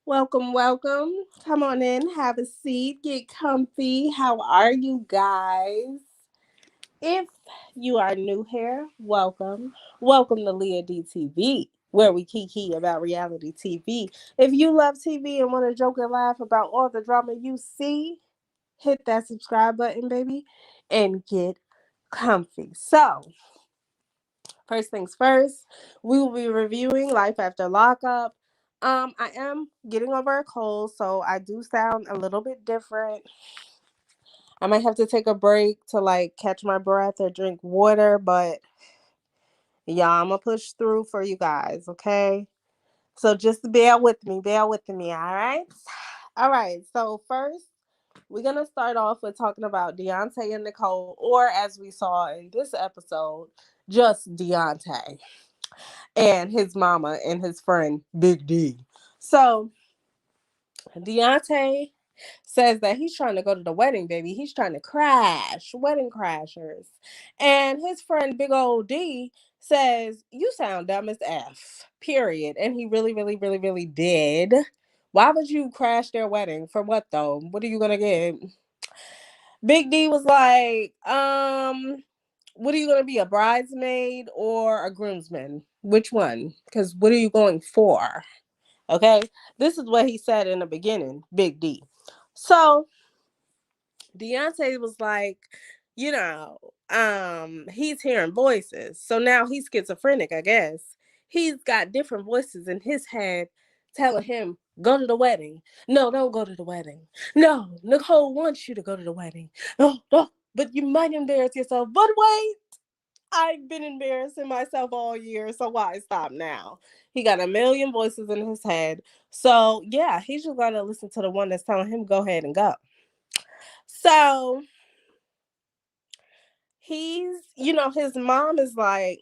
Welcome, welcome. Come on in, have a seat, get comfy. How are you guys? If you are new here, welcome. Welcome to Leah DTV, where we kiki about reality TV. If you love TV and want to joke and laugh about all the drama you see, hit that subscribe button, baby, and get comfy. So, first things first, we will be reviewing Life After Lockup. I am getting over a cold, so I do sound a little bit different. I might have to take a break to catch my breath or drink water, but yeah, I'm gonna push through for you guys, okay? So just bear with me, all right? All right, so first, we're gonna start off with talking about Deontay and Nicole, or as we saw in this episode, just Deontay and his mama and his friend Big D. So Deontay says that he's trying to go to the wedding, baby. He's trying to crash, wedding crashers. And his friend Big Old D says, "You sound dumb as F, period." And he really, really, really, really did. Why would you crash their wedding? For what though? What are you gonna get? Big D was like, what are you gonna be, a bridesmaid or a groomsman? Which one? Because what are you going for? Okay, this is what he said in the beginning, Big D. So Deontay was like, he's hearing voices. So now he's schizophrenic, I guess. He's got different voices in his head telling him, go to the wedding. No, don't go to the wedding. No, Nicole wants you to go to the wedding. No, no, but you might embarrass yourself. But wait, I've been embarrassing myself all year, so why stop now? He got a million voices in his head. So yeah, he's just gotta listen to the one that's telling him go ahead and go. So his mom is like,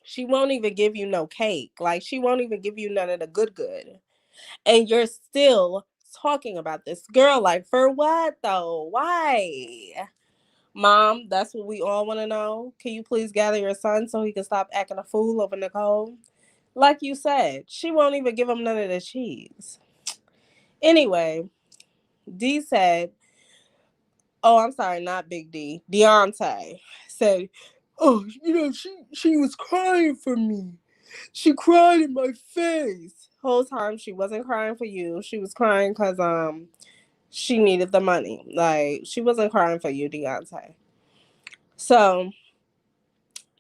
she won't even give you no cake. Like, she won't even give you none of the good. And you're still talking about this girl. Like, for what though? Why? Mom, that's what we all want to know. Can you please gather your son so he can stop acting a fool over Nicole? Like you said, she won't even give him none of the cheese. Anyway, D said, oh, I'm sorry, not Big D. Deontay said, "Oh, she was crying for me. She cried in my face. Whole time she wasn't crying for you. She was crying because she needed the money. Like, she wasn't crying for you, Deontay." So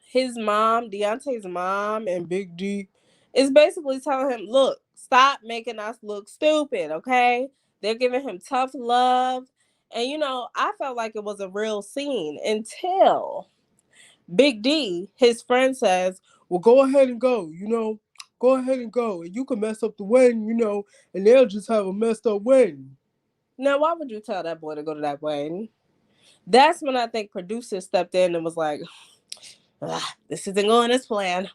his mom, Deontay's mom, and Big D is basically telling him, "Look, stop making us look stupid, okay?" They're giving him tough love. And, I felt like it was a real scene until Big D, his friend, says, "Well, go ahead and go, Go ahead and go. And you can mess up the wedding, and they'll just have a messed up wedding." Now, why would you tell that boy to go to that wedding? That's when I think producers stepped in and was like, this isn't going as planned.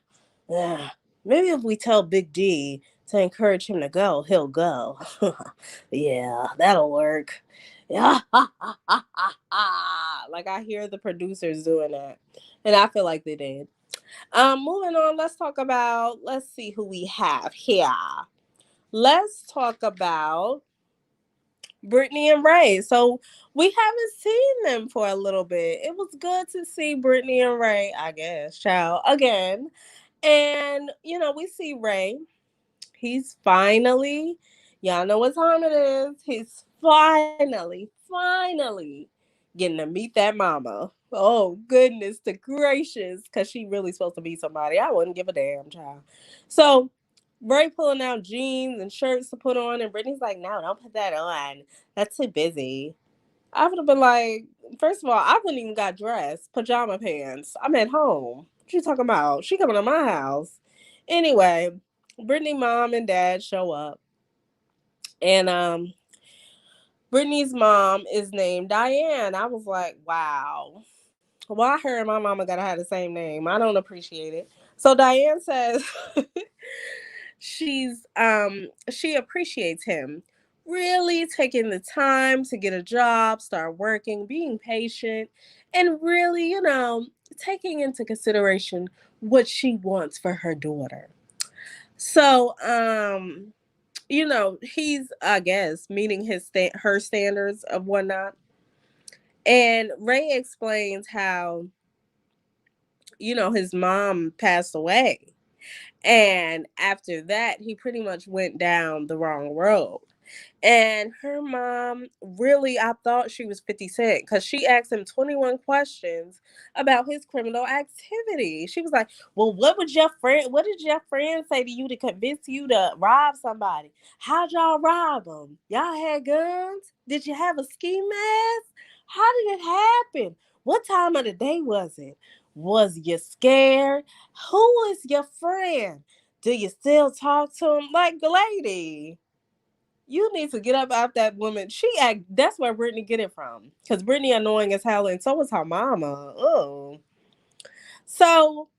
Maybe if we tell Big D to encourage him to go, he'll go. Yeah, that'll work. Yeah. Like, I hear the producers doing that. And I feel like they did. Moving on, let's see who we have here. Let's talk about Britney and Rey. So we haven't seen them for a little bit. It was good to see Britney and Rey, I guess, child, again. And, we see Rey. He's finally, y'all know what time it is. He's finally getting to meet that mama. Oh, goodness to gracious. Because she really supposed to be somebody. I wouldn't give a damn, child. So Rey pulling out jeans and shirts to put on, and Brittany's like, "No, don't put that on. That's too busy." I would have been like, first of all, I wouldn't even got dressed, pajama pants. I'm at home. What you talking about? She coming to my house. Anyway, Brittany mom and dad show up, and Brittany's mom is named Diane. I was like, wow. Why her and my mama gotta have the same name? I don't appreciate it. So Diane says she appreciates him really taking the time to get a job, start working, being patient, and really, taking into consideration what she wants for her daughter. So he's, I guess, meeting her standards of whatnot. And Ray explains how, his mom passed away. And after that, he pretty much went down the wrong road. And her mom, really, I thought she was 50 Cent because she asked him 21 questions about his criminal activity. She was like, well, what did your friend say to you to convince you to rob somebody? How'd y'all rob them? Y'all had guns? Did you have a ski mask? How did it happen? What time of the day was it? Was you scared? Who is your friend? Do you still talk to him? Like, lady, you need to get up out that woman. That's where Britney get it from. Because Britney annoying as hell, and so is her mama. Oh. So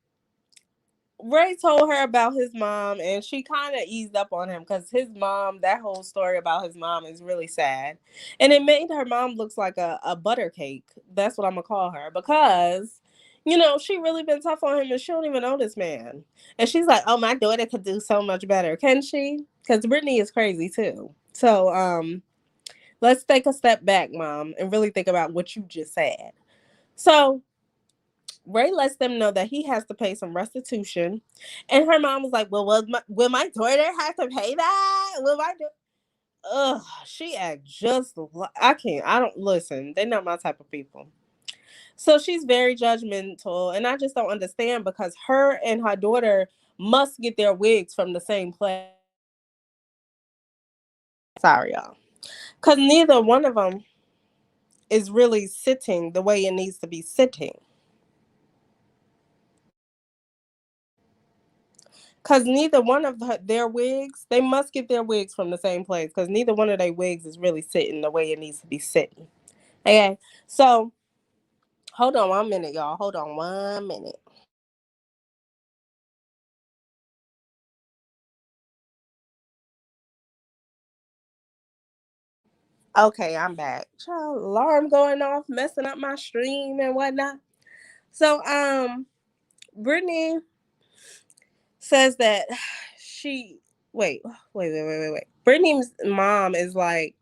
Ray told her about his mom, and she kind of eased up on him because his mom, that whole story about his mom is really sad. And it made her mom looks like a butter cake. That's what I'm going to call her because, she really been tough on him and she don't even know this man. And she's like, oh, my daughter could do so much better. Can she? Because Brittany is crazy too. So, let's take a step back, Mom, and really think about what you just said. So Ray lets them know that he has to pay some restitution, and her mom was like, "Well, will my daughter have to pay that? Will my Ugh, she act just. I can't. I don't listen. They're not my type of people. So she's very judgmental, and I just don't understand because her and her daughter must get their wigs from the same place. Sorry, y'all, because neither one of them is really sitting the way it needs to be sitting. Because neither one of their wigs, they must get their wigs from the same place. Because neither one of their wigs is really sitting the way it needs to be sitting. Okay, so hold on 1 minute, y'all. Hold on 1 minute. Okay, I'm back. Child, alarm going off, messing up my stream and whatnot. So, Brittany says that she wait. Brittany's mom is like,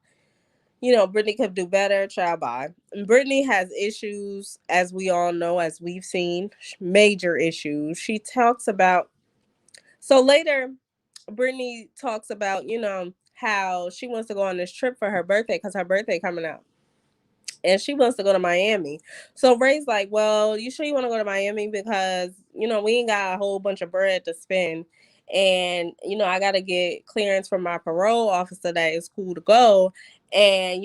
Brittany could do better, child by. Brittany has issues, as we all know, as we've seen, major issues. She talks about, so later, Brittany talks about, how she wants to go on this trip for her birthday because her birthday coming up. And she wants to go to Miami. So Ray's like, well, you sure you want to go to Miami? Because, we ain't got a whole bunch of bread to spend. And, I got to get clearance from my parole officer that it's cool to go. And,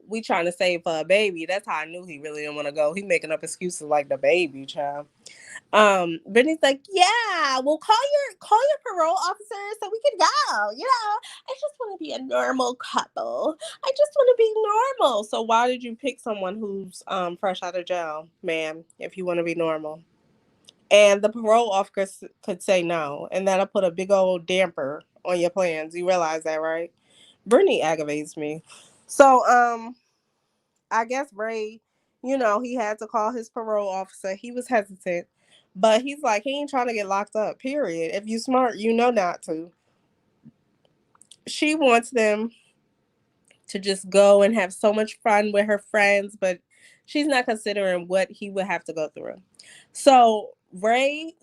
we trying to save for a baby. That's how I knew he really didn't want to go. He making up excuses like the baby, child. Brittany's like, yeah, well, call your parole officer so we can go. I just want to be a normal couple. I just want to be normal. So why did you pick someone who's fresh out of jail, ma'am, if you want to be normal? And the parole officer could say no, and that'll put a big old damper on your plans. You realize that, right? Brittany aggravates me. So I guess Ray, he had to call his parole officer. He was hesitant, but he's like, he ain't trying to get locked up, period. If you smart, you know not to. She wants them to just go and have so much fun with her friends, but she's not considering what he would have to go through. So Ray,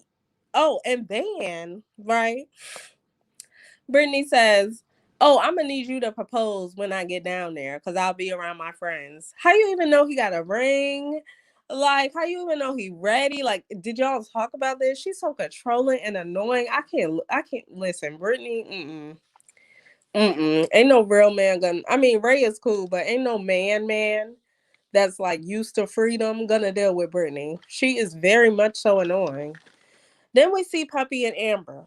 oh, and then, right? Brittany says, oh, I'm gonna need you to propose when I get down there because I'll be around my friends. How you even know he got a ring? Like, how you even know he ready? Like, did y'all talk about this? She's so controlling and annoying. I can't listen. Brittany, ain't no real man gonna. I mean, Ray is cool, but ain't no man that's like used to freedom gonna deal with Brittany. She is very much so annoying. Then we see Puppy and Amber.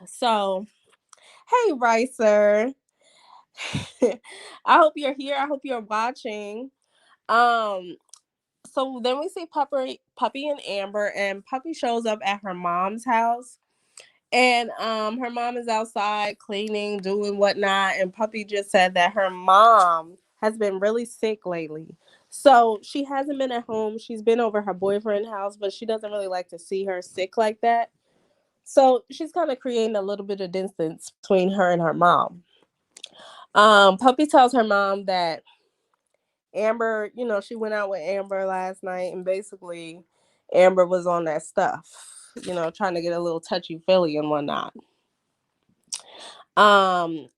So, hey, Ricer. I hope you're here. I hope you're watching. Um, so then we see Puppy and Amber, and Puppy shows up at her mom's house. And her mom is outside cleaning, doing whatnot, and Puppy just said that her mom has been really sick lately. So she hasn't been at home. She's been over her boyfriend's house, but she doesn't really like to see her sick like that. So she's kind of creating a little bit of distance between her and her mom. Puppy tells her mom that Amber, she went out with Amber last night, and basically Amber was on that stuff, trying to get a little touchy feely and whatnot. Um,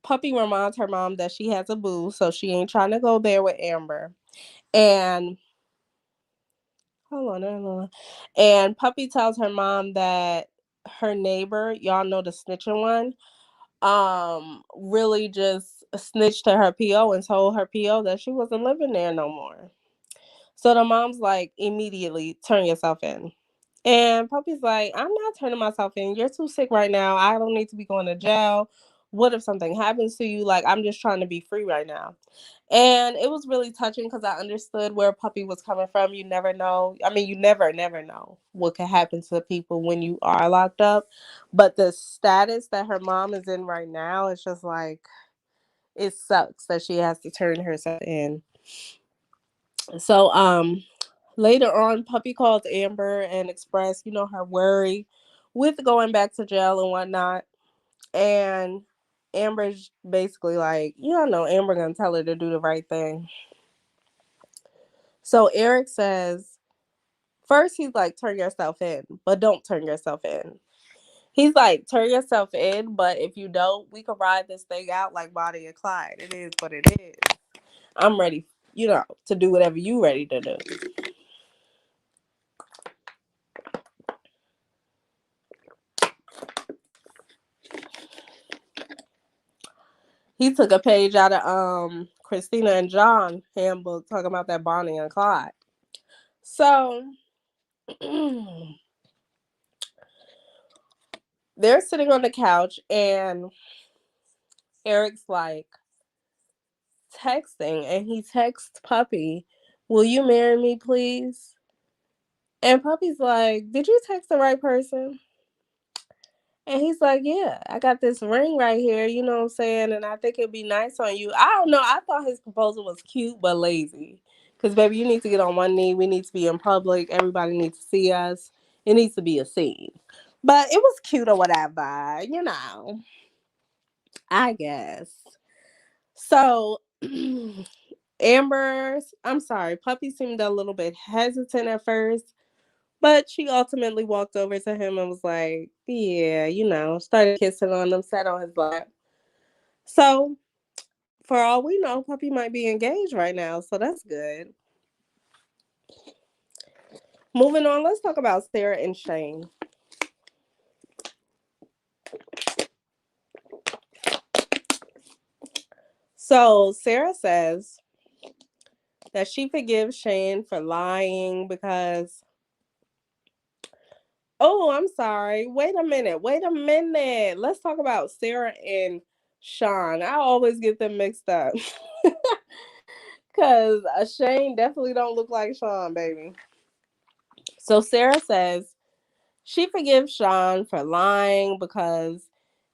Puppy reminds her mom that she has a boo, so she ain't trying to go there with Amber. And hold on. And Puppy tells her mom that her neighbor, y'all know the snitching one, really just snitched to her PO and told her PO that she wasn't living there no more. So the mom's like, immediately turn yourself in. And Puppy's like, I'm not turning myself in. You're too sick right now. I don't need to be going to jail. What if something happens to you? Like, I'm just trying to be free right now. And it was really touching because I understood where Puppy was coming from. You never know. I mean, you never know what could happen to people when you are locked up. But the status that her mom is in right now, it's just like, it sucks that she has to turn herself in. So, later on, Puppy called Amber and expressed, her worry with going back to jail and whatnot. And Amber's basically like, know Amber gonna tell her to do the right thing. So Eric says, first he's like, turn yourself in, but don't turn yourself in. He's like, turn yourself in, but if you don't, we can ride this thing out like Bonnie and Clyde. It is what it is. I'm ready, to do whatever you ready to do. He took a page out of Christina and John handbook talking about that Bonnie and Clyde. So they're sitting on the couch and Eric's like texting and he texts Puppy, will you marry me please? And Puppy's like, did you text the right person? And he's like, yeah, I got this ring right here, you know what I'm saying? And I think it'd be nice on you. I don't know. I thought his proposal was cute but lazy. Because, baby, you need to get on one knee. We need to be in public. Everybody needs to see us. It needs to be a scene. But it was cute or whatever, I guess. So, Puppy seemed a little bit hesitant at first. But she ultimately walked over to him and was like, yeah, started kissing on him, sat on his lap. So, for all we know, Puppy might be engaged right now. So that's good. Moving on, let's talk about Sarah and Shane. So, Sarah says that she forgives Shane for lying because, oh, I'm sorry. Wait a minute. Let's talk about Sarah and Sean. I always get them mixed up. Because Shane definitely don't look like Sean, baby. So Sarah says she forgives Sean for lying because,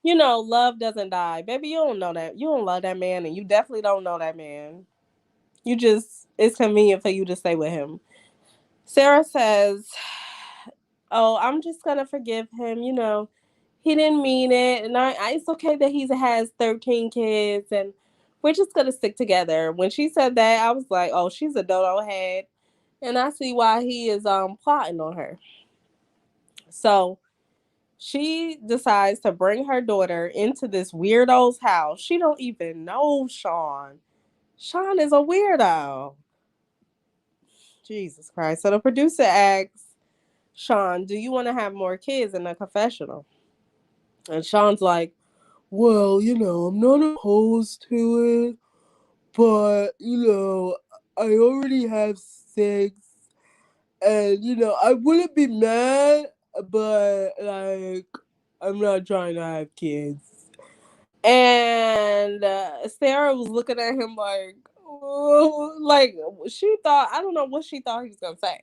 love doesn't die. Baby, you don't know that. You don't love that man, and you definitely don't know that man. It's convenient for you to stay with him. Sarah says, oh, I'm just going to forgive him. He didn't mean it. And it's okay that he has 13 kids and we're just going to stick together. When she said that, I was like, oh, she's a dodo head. And I see why he is plotting on her. So she decides to bring her daughter into this weirdo's house. She don't even know Sean. Sean is a weirdo. Jesus Christ. So the producer asks Sean, do you want to have more kids in the confessional? And Sean's like, well, I'm not opposed to it, but, I already have 6. And, I wouldn't be mad, but, like, I'm not trying to have kids. And Sarah was looking at him like, oh, like, she thought, I don't know what she thought he was going to say.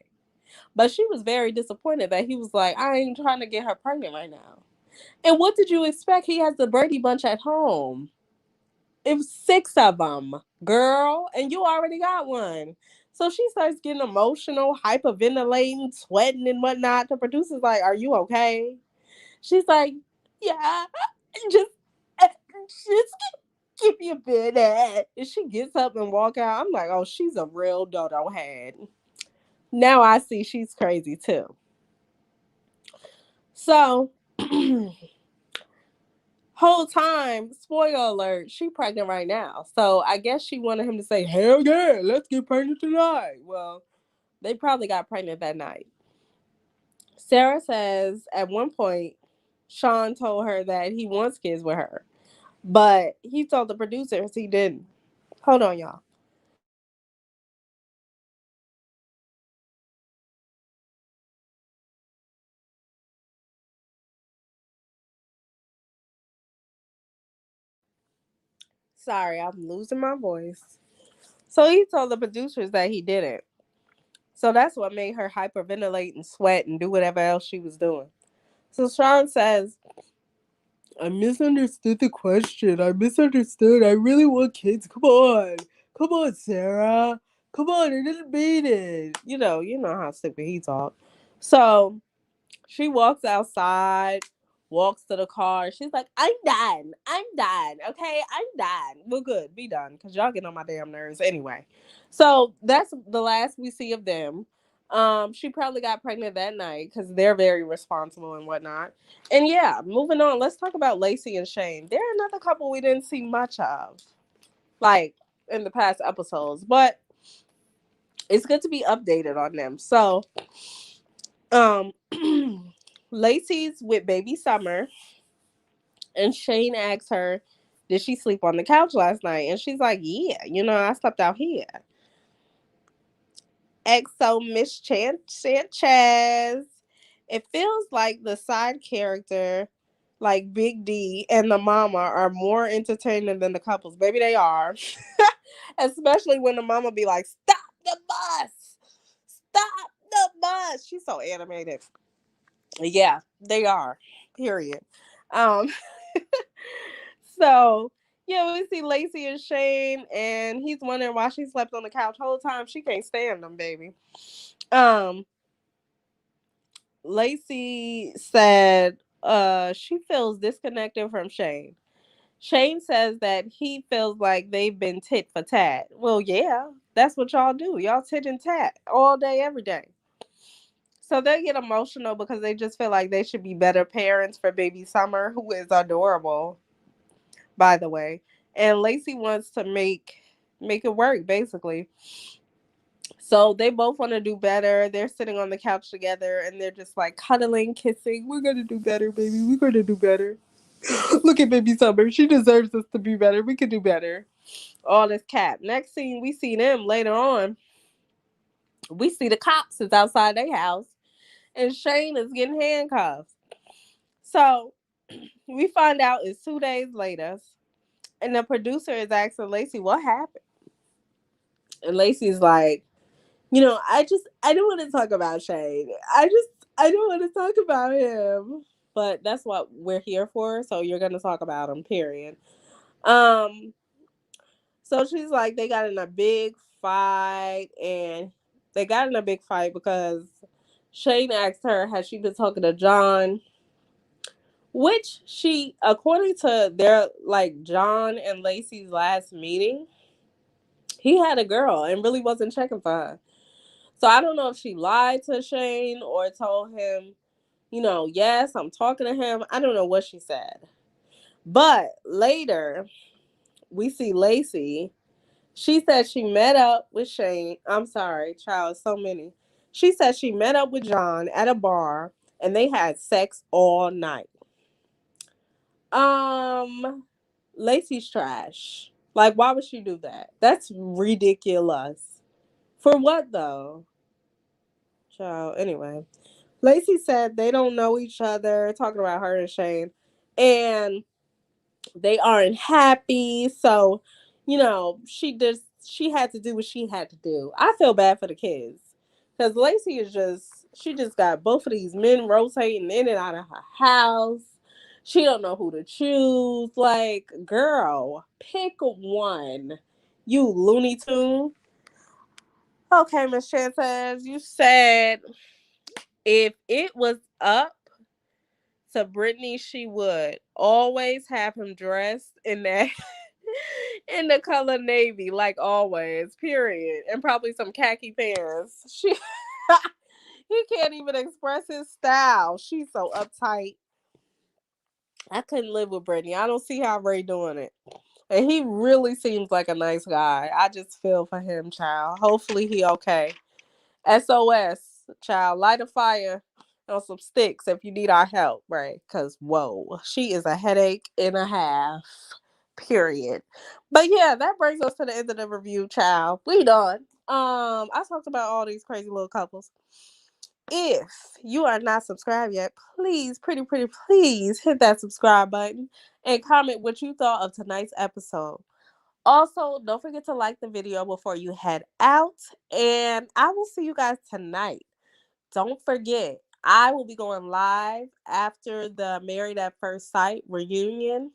But she was very disappointed that he was like, I ain't trying to get her pregnant right now. And what did you expect? He has the Brady Bunch at home. It was 6 of them, girl, and you already got one. So she starts getting emotional, hyperventilating, sweating and whatnot. The producer's like, are you okay? She's like, yeah, just, just give me a minute. And she gets up and walk out. I'm like, oh, she's a real dodo head. Now I see she's crazy too. So, whole time, spoiler alert, she pregnant right now. So I guess she wanted him to say, hell yeah, let's get pregnant tonight. Well, they probably got pregnant that night. Sarah says at one point, Sean told her that he wants kids with her, but he told the producers he didn't. Hold on, y'all. Sorry, I'm losing my voice. So he told the producers that he didn't. So that's what made her hyperventilate and sweat and do whatever else she was doing. So Sean says, I misunderstood the question. I misunderstood. I really want kids. Come on. Come on, Sarah. Come on, I didn't mean it. You know how stupid he talk. So she walks outside, walks to the car. She's like, I'm done. I'm done. Okay, I'm done. Well, good. Be done. Because y'all get on my damn nerves anyway. So that's the last we see of them. She probably got pregnant that night because they're very responsible and whatnot. And yeah, moving on. Let's talk about Lacie and Shane. They're another couple we didn't see much of, like in the past episodes, but it's good to be updated on them. So, um, Lacey's with baby Summer, and Shane asks her, "Did she sleep on the couch last night?" And she's like, "Yeah, I slept out here." XO Miss Sanchez. It feels like the side character, like Big D and the mama, are more entertaining than the couples. Baby, they are. Especially when the mama be like, "Stop the bus! Stop the bus!" She's so animated. Yeah, they are. Period. Um, so yeah, we see Lacie and Shane, and he's wondering why she slept on the couch whole time. She can't stand them, baby. Um, Lacie said she feels disconnected from Shane. Shane says that he feels like they've been tit for tat. Well, yeah, that's what y'all do. Y'all tit and tat all day, every day. So they get emotional because they just feel like they should be better parents for baby Summer, who is adorable, by the way. And Lacie wants to make it work, basically. So they both want to do better. They're sitting on the couch together and they're just like cuddling, kissing. We're gonna do better, baby. We're gonna do better. Look at baby Summer. She deserves us to be better. We can do better. All this cap. Next scene, we see them later on. We see the cops is outside their house, and Shane is getting handcuffed. So we find out it's 2 days later, and the producer is asking Lacie what happened, and Lacey's like, I don't want to talk about Shane. I don't want to talk about him. But that's what we're here for. So you're gonna talk about him, period. Um, so she's like, they got in a big fight, and they got in a big fight because Shane asked her, has she been talking to John? Which she, according to their like John and Lacey's last meeting, he had a girl and really wasn't checking for her. So I don't know if she lied to Shane or told him, yes, I'm talking to him. I don't know what she said. But later, we see Lacie. She said she met up with Shane. I'm sorry, child, so many. She said she met up with John at a bar and they had sex all night. Um, Lacey's trash. Like, why would she do that? That's ridiculous. For what though? Child, anyway. Lacie said they don't know each other, talking about her and Shane, and they aren't happy. So, she had to do what she had to do. I feel bad for the kids because Lacie is she just got both of these men rotating in and out of her house. She don't know who to choose. Like, girl, pick one. You Looney Tune. Okay, Miss Chances, you said if it was up to Britney, she would always have him dressed in that in the color navy, like always. Period, and probably some khaki pants. She he can't even express his style. She's so uptight. I couldn't live with Britney. I don't see how Ray doing it. And he really seems like a nice guy. I just feel for him, child. Hopefully he okay. SOS, child. Light a fire on some sticks if you need our help, right? Because, whoa, she is a headache and a half. Period. But yeah, that brings us to the end of the review, child. We done. I talked about all these crazy little couples. If you are not subscribed yet, please, pretty please hit that subscribe button and comment what you thought of tonight's episode. Also, don't forget to like the video before you head out, and I will see you guys tonight. Don't forget, I will be going live after the Married at First Sight reunion.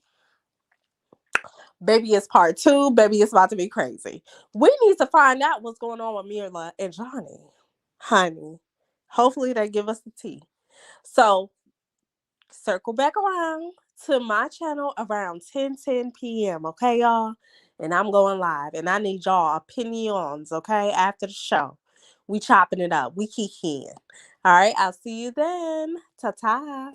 Baby, it's part 2. Baby, it's about to be crazy. We need to find out what's going on with Mirla and Johnny, honey. Hopefully, they give us the tea. So, circle back around to my channel around 10 p.m. Okay, y'all? And I'm going live. And I need y'all opinions, okay? After the show. We chopping it up. We kikiing. All right, I'll see you then. Ta-ta.